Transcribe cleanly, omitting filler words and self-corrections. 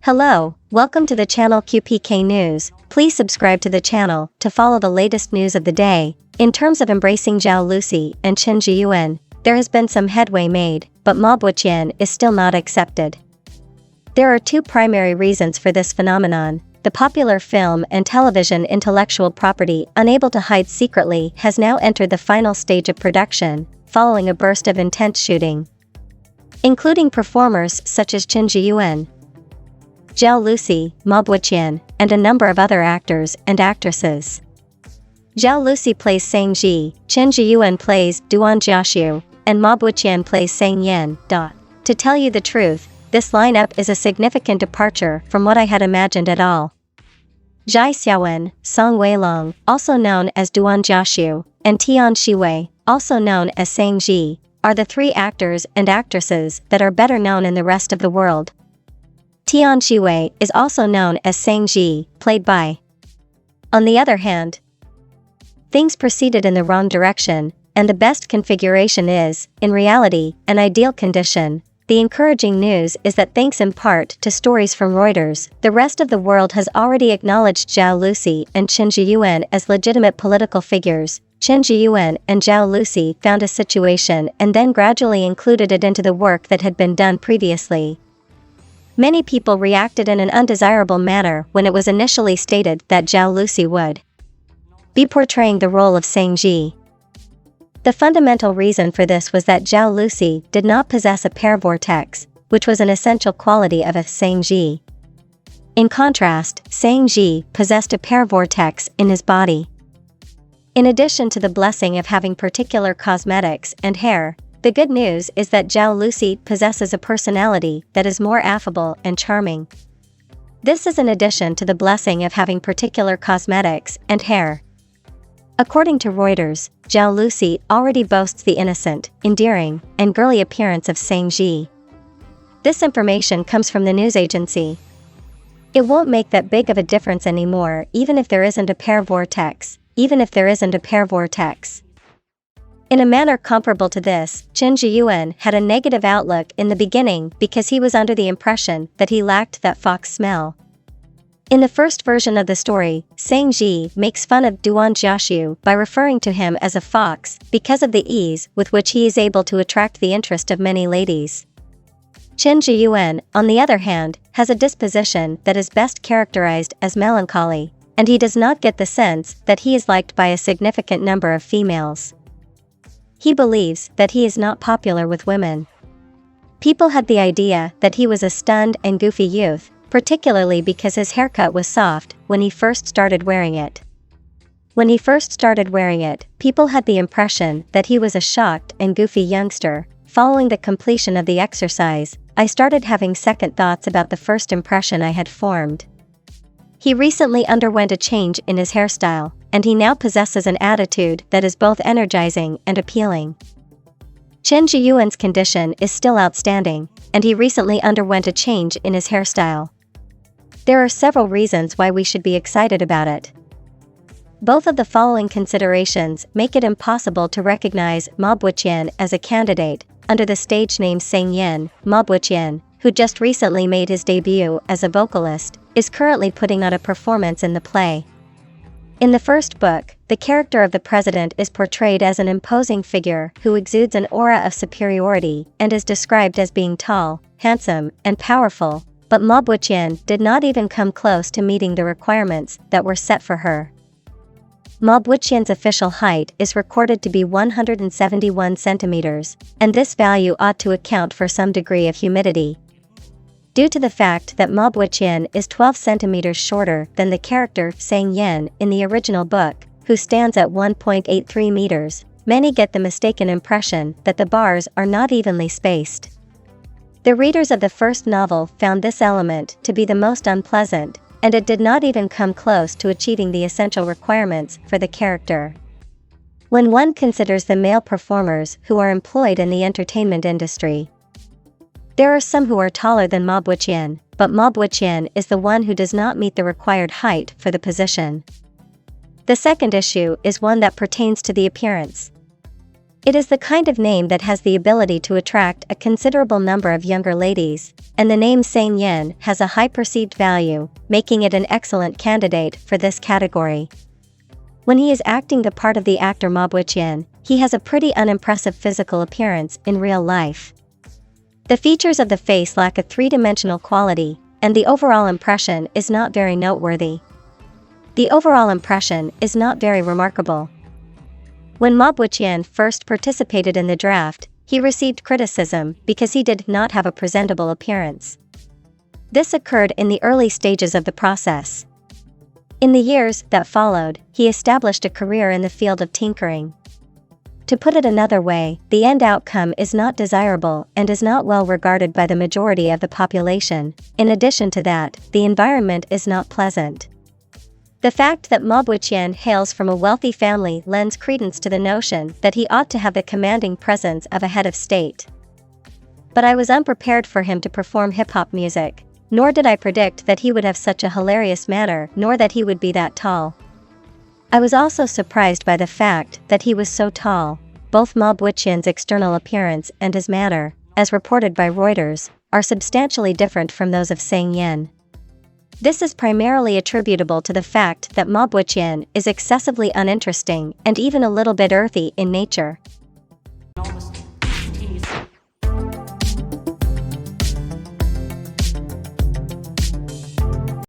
Hello, welcome to the channel QPK News. Please subscribe to the channel to follow the latest news of the day. In terms of embracing Zhao Lusi and Chen Zheyuan, there has been some headway made, but Ma Boqian is still not accepted. There are two primary reasons for this phenomenon. The popular film and television intellectual property Unable to Hide Secretly has now entered the final stage of production, following a burst of intense shooting, including performers such as Chen Zheyuan, Zhao Lusi, Ma Boqian, and a number of other actors and actresses. Zhao Lusi plays Sang Ji, Chen Zheyuan plays Duan Jiaxiu, and Ma Boqian plays Sang Yan. To tell you the truth, this lineup is a significant departure from what I had imagined at all. Zheyuan, Song Weilong, also known as Duan Jiaxiu, and Tian Shiwei, also known as Sang Ji, are the three actors and actresses that are better known in the rest of the world. Tian Shiwei is also known as Sang Ji, played by. On the other hand, things proceeded in the wrong direction, and the best configuration is, in reality, an ideal condition. The encouraging news is that thanks in part to stories from Reuters, the rest of the world has already acknowledged Zhao Lusi and Chen Zheyuan as legitimate political figures. Chen Zheyuan and Zhao Lusi found a situation and then gradually included it into the work that had been done previously. Many people reacted in an undesirable manner when it was initially stated that Zhao Lusi would be portraying the role of Sang Ji. The fundamental reason for this was that Zhao Lusi did not possess a pair vortex, which was an essential quality of a Sang Ji. In contrast, Sang Ji possessed a pair vortex in his body. In addition to the blessing of having particular cosmetics and hair, the good news is that Zhao Lusi possesses a personality that is more affable and charming. This is in addition to the blessing of having particular cosmetics and hair. According to Reuters, Zhao Lusi already boasts the innocent, endearing, and girly appearance of Sang Ji. This information comes from the news agency. It won't make that big of a difference anymore, even if there isn't a pair vortex. In a manner comparable to this, Chen Zheyuan had a negative outlook in the beginning because he was under the impression that he lacked that fox smell. In the first version of the story, Sang Ji makes fun of Duan Jiaxiu by referring to him as a fox because of the ease with which he is able to attract the interest of many ladies. Chen Zheyuan, on the other hand, has a disposition that is best characterized as melancholy, and he does not get the sense that he is liked by a significant number of females. He believes that he is not popular with women. People had the idea that he was a stunned and goofy youth, particularly because his haircut was soft when he first started wearing it. People had the impression that he was a shocked and goofy youngster. Following the completion of the exercise, I started having second thoughts about the first impression I had formed. He recently underwent a change in his hairstyle, and he now possesses an attitude that is both energizing and appealing. Chen Zheyuan's condition is still outstanding, and he recently underwent a change in his hairstyle. There are several reasons why we should be excited about it. Both of the following considerations make it impossible to recognize Ma Boqian as a candidate under the stage name Sang Yan. Ma Boqian, who just recently made his debut as a vocalist, is currently putting on a performance in the play. In the first book, the character of the president is portrayed as an imposing figure who exudes an aura of superiority and is described as being tall, handsome, and powerful, but Ma Boqian did not even come close to meeting the requirements that were set for her. Ma Boqian's official height is recorded to be 171 centimeters, and this value ought to account for some degree of humidity. Due to the fact that Ma Boqian is 12 centimeters shorter than the character Sang Yan in the original book, who stands at 1.83 meters, many get the mistaken impression that the bars are not evenly spaced. The readers of the first novel found this element to be the most unpleasant, and it did not even come close to achieving the essential requirements for the character. When one considers the male performers who are employed in the entertainment industry, there are some who are taller than Ma Boqian, but Ma Boqian is the one who does not meet the required height for the position. The second issue is one that pertains to the appearance. It is the kind of name that has the ability to attract a considerable number of younger ladies, and the name Zheyuan has a high perceived value, making it an excellent candidate for this category. When he is acting the part of the actor Ma Boqian, he has a pretty unimpressive physical appearance in real life. The features of the face lack a three-dimensional quality, and the overall impression is not very noteworthy. The overall impression is not very remarkable. When Ma Boqian first participated in the draft, he received criticism because he did not have a presentable appearance. This occurred in the early stages of the process. In the years that followed, he established a career in the field of tinkering. To put it another way, the end outcome is not desirable and is not well regarded by the majority of the population. In addition to that, the environment is not pleasant. The fact that Ma Boqian hails from a wealthy family lends credence to the notion that he ought to have the commanding presence of a head of state. But I was unprepared for him to perform hip-hop music, nor did I predict that he would have such a hilarious manner, nor that he would be that tall. I was also surprised by the fact that he was so tall. Both Ma Boqian's external appearance and his manner, as reported by Reuters, are substantially different from those of Zheyuan. This is primarily attributable to the fact that Ma Boqian is excessively uninteresting and even a little bit earthy in nature.